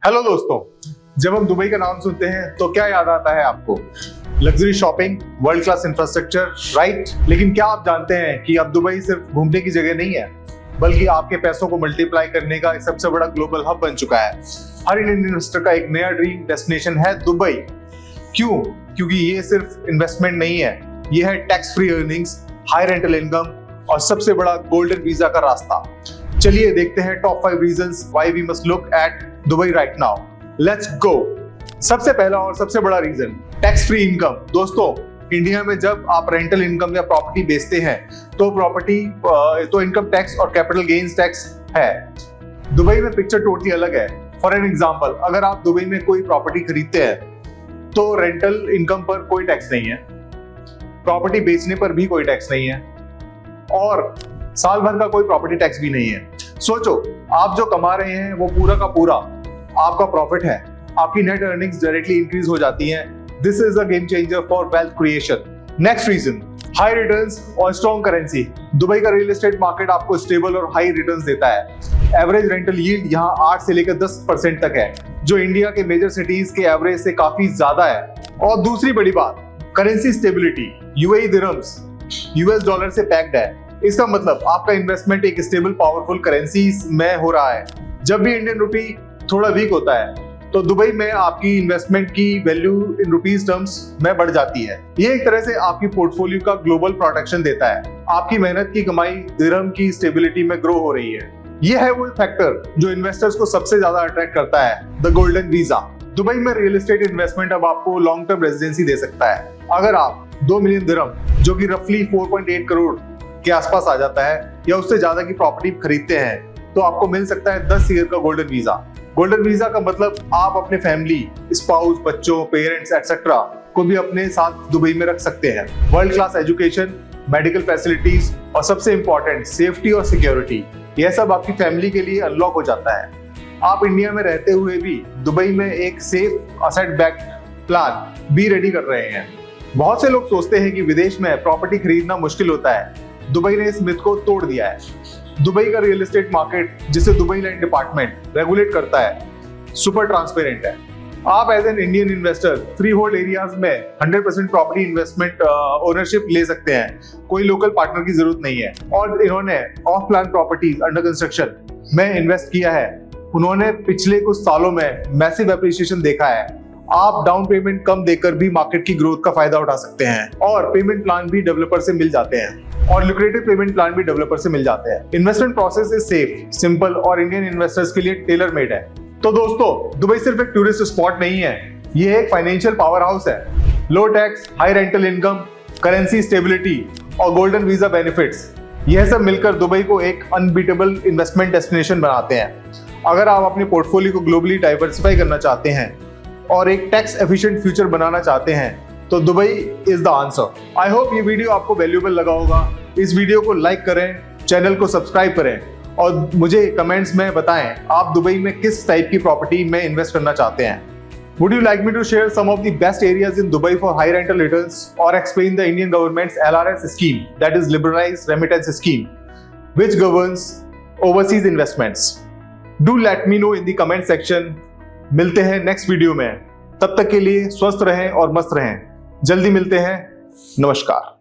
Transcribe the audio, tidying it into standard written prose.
Hello दोस्तों, जब हम दुबई का नाम सुनते हैं तो क्या याद आता है आपको? Luxury shopping, world class infrastructure, right? लेकिन क्या आप जानते हैं कि अब दुबई सिर्फ घूमने की जगह नहीं है, बल्कि आपके पैसों को मल्टीप्लाई करने का एक सबसे बड़ा ग्लोबल हब बन चुका है। हर इंडियन इन्वेस्टर का एक नया ड्रीम डेस्टिनेशन है दुबई। क्यों? क्योंकि ये सिर्फ इन्वेस्टमेंट नहीं है, ये है tax free earnings, high rental income और सबसे बड़ा गोल्डन वीजा का रास्ता। चलिए देखते हैं top 5 reasons why we must look at Dubai right now. Let's go. सबसे पहला और सबसे बड़ा रीजन, टैक्स फ्री इनकम। दोस्तों, इंडिया में जब आप रेंटल इनकम या प्रॉपर्टी बेचते हैं तो इनकम टैक्स और कैपिटल गेन्स टैक्स है। दुबई में पिक्चर टोटली अलग है। फॉर एन एग्जांपल, अगर आप दुबई में कोई प्रॉपर्टी खरीदते हैं तो रेंटल इनकम पर कोई टैक्स नहीं है, प्रॉपर्टी बेचने पर भी कोई टैक्स नहीं है और साल भर का कोई प्रॉपर्टी टैक्स भी नहीं है। सोचो, आप जो कमा रहे हैं वो पूरा का पूरा आपका प्रॉफिट है, आपकी नेट अर्निंग्स डायरेक्टली इंक्रीज हो जाती हैं। This is a game changer for wealth creation. Next reason, high returns और स्ट्रॉन्ग करेंसी। दुबई का रियल एस्टेट मार्केट आपको स्टेबल और हाई रिटर्न्स देता है। एवरेज रेंटल यील्ड यहाँ 8 से लेकर 10% तक है, जो इंडिया के मेजर सिटीज के एवरेज से काफी ज्यादा है। और दूसरी बड़ी बात, currency stability. UAE dirhams US dollar से पैक्ड है। इसका मतलब आपका इन्वेस्टमेंट एक स्टेबल पावरफुल करेंसी में हो रहा है। जब भी इंडियन रुपी थोड़ा वीक होता है तो दुबई में आपकी इन्वेस्टमेंट की वैल्यू इन रुपीस टर्म्स में बढ़ जाती है। ये एक तरह से आपकी पोर्टफोलियो का ग्लोबल प्रोटेक्शन देता है। आपकी मेहनत की कमाई दिरहम की स्टेबिलिटी में ग्रो हो रही है। ये है वो फैक्टर जो इन्वेस्टर्स को सबसे ज्यादा अट्रैक्ट करता है, द गोल्डन वीजा। दुबई में रियल एस्टेट इन्वेस्टमेंट अब आपको लॉन्ग टर्म रेजिडेंसी दे सकता है। अगर आप 2 मिलियन दिरहम, जो कि रफली 4.8 करोड़ के आसपास आ जाता है, या उससे ज्यादा की प्रॉपर्टी खरीदते हैं तो आपको मिल सकता है 10 ईयर का गोल्डन वीजा। गोल्डन वीजा का मतलब आप अपने फैमिली, स्पाउस, बच्चों, पेरेंट्स एक्सेट्रा को भी अपने साथ दुबई में रख सकते हैं। World class education, medical facilities और सबसे इंपॉर्टेंट सेफ्टी और सिक्योरिटी, यह सब आपकी फैमिली के लिए अनलॉक हो जाता है। आप इंडिया में रहते हुए भी दुबई में एक सेफ असेट बैक्ड प्लान भी रेडी कर रहे हैं। बहुत से लोग सोचते हैं कि विदेश में प्रॉपर्टी खरीदना मुश्किल होता है। दुबई ने इस मिथ को तोड़ दिया है। दुबई का रियल एस्टेट मार्केट, जिसे दुबई लैंड डिपार्टमेंट रेगुलेट करता है, सुपर ट्रांसपेरेंट है। आप as an Indian investor free hold areas में 100% प्रॉपर्टी इन्वेस्टमेंट ओनरशिप ले सकते हैं। कोई लोकल पार्टनर की जरूरत नहीं है। और इन्होंने of plan properties under construction में इन्वेस्ट किया है। उन्होंने पिछले कुछ सालों में मैसिव एप्रिसिएशन देखा है। आप डाउन पेमेंट कम देकर भी मार्केट की ग्रोथ का फायदा उठा सकते हैं और पेमेंट प्लान भी डेवलपर से मिल जाते हैं और लुक्रेटिव पेमेंट प्लान भी डेवलपर से मिल जाते हैं। Investment process is safe, simple और इंडियन इन्वेस्टर्स के लिए टेलर मेड है। तो दोस्तों, दुबई सिर्फ एक टूरिस्ट स्पॉट नहीं है, ये एक फाइनेंशियल पावर हाउस है। Low tax, high rental income, currency stability और गोल्डन वीजा बेनिफिट्स, यह सब मिलकर दुबई को एक अनबीटेबल इन्वेस्टमेंट डेस्टिनेशन बनाते हैं। अगर आप अपने पोर्टफोलियो को ग्लोबली डाइवर्सिफाई करना चाहते हैं और एक टैक्स एफिशिएंट फ्यूचर बनाना चाहते हैं तो Dubai is the answer. I hope ये वीडियो आपको वैल्यूएबल लगा होगा। इस वीडियो को लाइक करें, चैनल को सब्सक्राइब करें और मुझे कमेंट्स में बताएं आप दुबई में किस टाइप की प्रॉपर्टी में इन्वेस्ट करना चाहते हैं। Would you like me to share some of the best areas in Dubai for high rental returns और explain the Indian government's LRS scheme, that is liberalized remittance scheme, which governs overseas investments? Do let me know in the comment section. मिलते हैं next video में। तब तक के लिए स्वस्थ रहें और मस्त रहें। जल्दी मिलते हैं। नमस्कार।